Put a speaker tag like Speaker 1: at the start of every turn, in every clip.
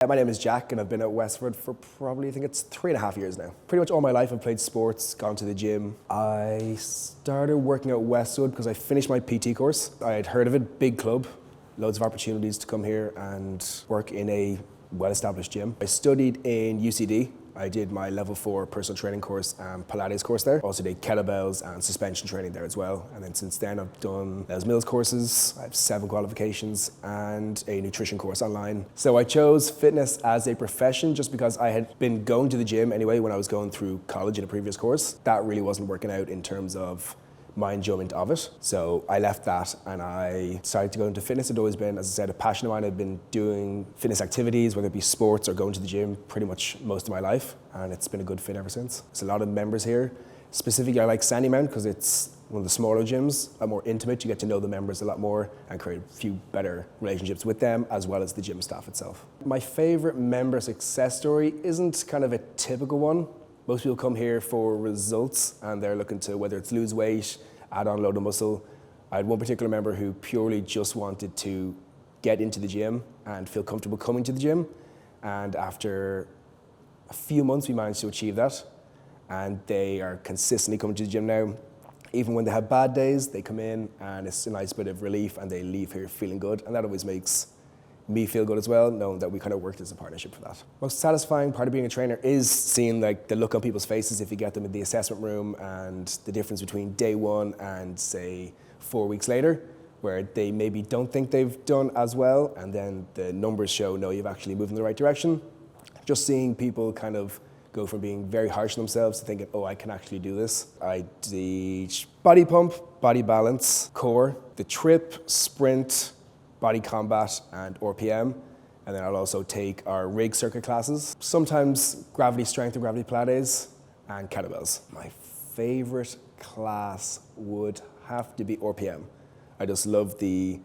Speaker 1: My name is Jack and I've been at Westwood for probably, I think it's 3.5 years now. Pretty much all my life I've played sports, gone to the gym. I started working at Westwood because I finished my PT course. I had heard of it, big club, loads of opportunities to come here and work in a well-established gym. I studied in UCD. I did my level 4 personal training course and Pilates course there. Also did kettlebells and suspension training there as well. And then since then I've done Les Mills courses, I have 7 qualifications and a nutrition course online. So I chose fitness as a profession just because I had been going to the gym anyway when I was going through college in a previous course. That really wasn't working out in terms of my enjoyment of it. So I left that and I started to go into fitness. It'd always been, as I said, a passion of mine. I've been doing fitness activities, whether it be sports or going to the gym, pretty much most of my life. And it's been a good fit ever since. There's a lot of members here. Specifically, I like Sandymount because it's one of the smaller gyms, a lot more intimate. You get to know the members a lot more and create a few better relationships with them as well as the gym staff itself. My favorite member success story isn't kind of a typical one. Most people come here for results and they're looking to, whether it's lose weight, add on a load of muscle. I had one particular member who purely just wanted to get into the gym and feel comfortable coming to the gym. And after a few months, we managed to achieve that. And they are consistently coming to the gym now. Even when they have bad days, they come in and it's a nice bit of relief and they leave here feeling good. And that always makes me feel good as well, knowing that we kind of worked as a partnership for that. Most satisfying part of being a trainer is seeing like the look on people's faces if you get them in the assessment room and the difference between day one and say 4 weeks later, where they maybe don't think they've done as well and then the numbers show, no, you've actually moved in the right direction. Just seeing people kind of go from being very harsh on themselves to thinking, oh, I can actually do this. I teach body pump, body balance, core, the trip, sprint, body combat and RPM, and then I'll also take our rig circuit classes. Sometimes gravity strength and gravity Pilates and kettlebells. My favorite class would have to be RPM. I just love the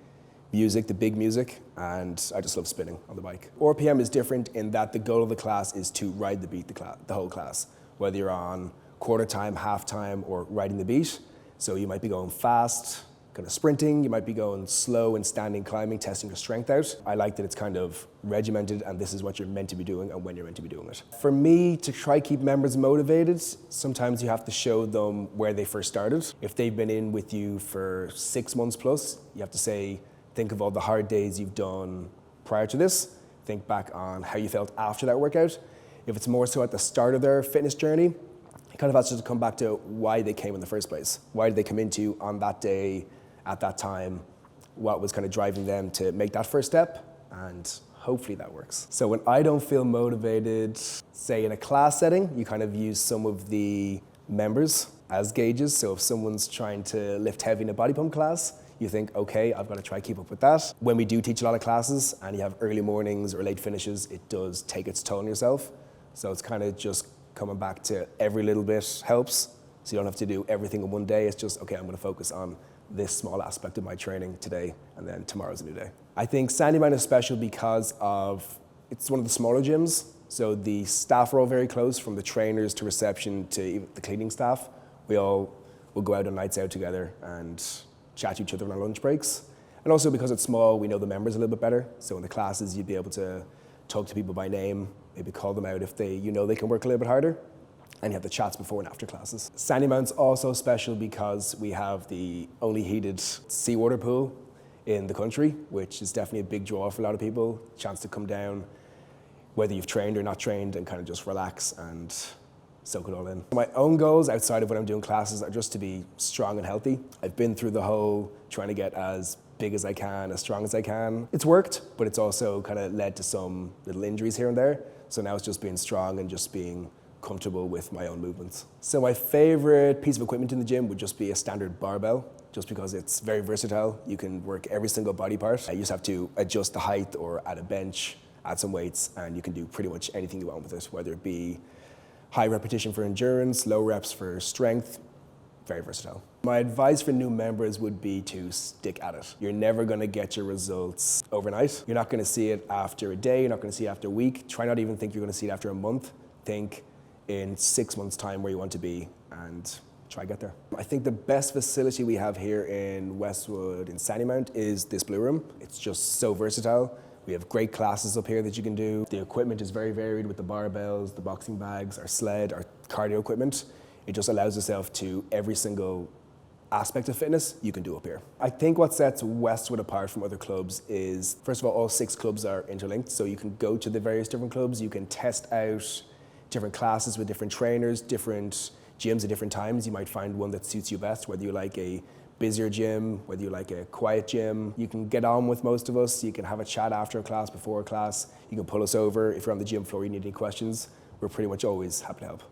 Speaker 1: music, the big music, and I just love spinning on the bike. RPM is different in that the goal of the class is to ride the beat the whole class, whether you're on quarter time, half time, or riding the beat. So you might be going fast, kind of sprinting, you might be going slow and standing, climbing, testing your strength out. I like that it's kind of regimented and this is what you're meant to be doing and when you're meant to be doing it. For me, to try keep members motivated, sometimes you have to show them where they first started. If they've been in with you for 6 months plus, you have to say, think of all the hard days you've done prior to this. Think back on how you felt after that workout. If it's more so at the start of their fitness journey, it kind of has to come back to why they came in the first place. Why did they come into you on that day, at that time, what was kind of driving them to make that first step, and hopefully that works. So when I don't feel motivated, say in a class setting, you kind of use some of the members as gauges. So if someone's trying to lift heavy in a body pump class, you think, okay, I've got to try keep up with that. When we do teach a lot of classes and you have early mornings or late finishes, it does take its toll on yourself. So it's kind of just coming back to every little bit helps. So you don't have to do everything in one day. It's just, okay, I'm going to focus on this small aspect of my training today, and then tomorrow's a new day. I think Sandymount is special because it's one of the smaller gyms, so the staff are all very close, from the trainers to reception to even the cleaning staff. We all will go out on nights out together and chat to each other on our lunch breaks. And also because it's small, we know the members a little bit better, so in the classes you'd be able to talk to people by name, maybe call them out if they can work a little bit harder. And you have the chats before and after classes. Sandymount's also special because we have the only heated seawater pool in the country, which is definitely a big draw for a lot of people. Chance to come down, whether you've trained or not trained, and kind of just relax and soak it all in. My own goals outside of when I'm doing classes are just to be strong and healthy. I've been through the whole trying to get as big as I can, as strong as I can. It's worked, but it's also kind of led to some little injuries here and there. So now it's just being strong and just being comfortable with my own movements. So my favorite piece of equipment in the gym would just be a standard barbell, just because it's very versatile. You can work every single body part. You just have to adjust the height or add a bench, add some weights, and you can do pretty much anything you want with it, whether it be high repetition for endurance, low reps for strength. Very versatile. My advice for new members would be to stick at it. You're never gonna get your results overnight. You're not gonna see it after a day, you're not gonna see it after a week. Try not even think you're gonna see it after a month. Think in 6 months' time where you want to be and try to get there. I think the best facility we have here in Westwood in Sandymount is this blue room. It's just so versatile. We have great classes up here that you can do. The equipment is very varied with the barbells, the boxing bags, our sled, our cardio equipment. It just allows yourself to every single aspect of fitness you can do up here. I think what sets Westwood apart from other clubs is, first of all 6 clubs are interlinked, so you can go to the various different clubs, you can test out different classes with different trainers, different gyms at different times. You might find one that suits you best, whether you like a busier gym, whether you like a quiet gym. You can get on with most of us, you can have a chat after a class, before a class, you can pull us over. If you're on the gym floor, you need any questions, we're pretty much always happy to help.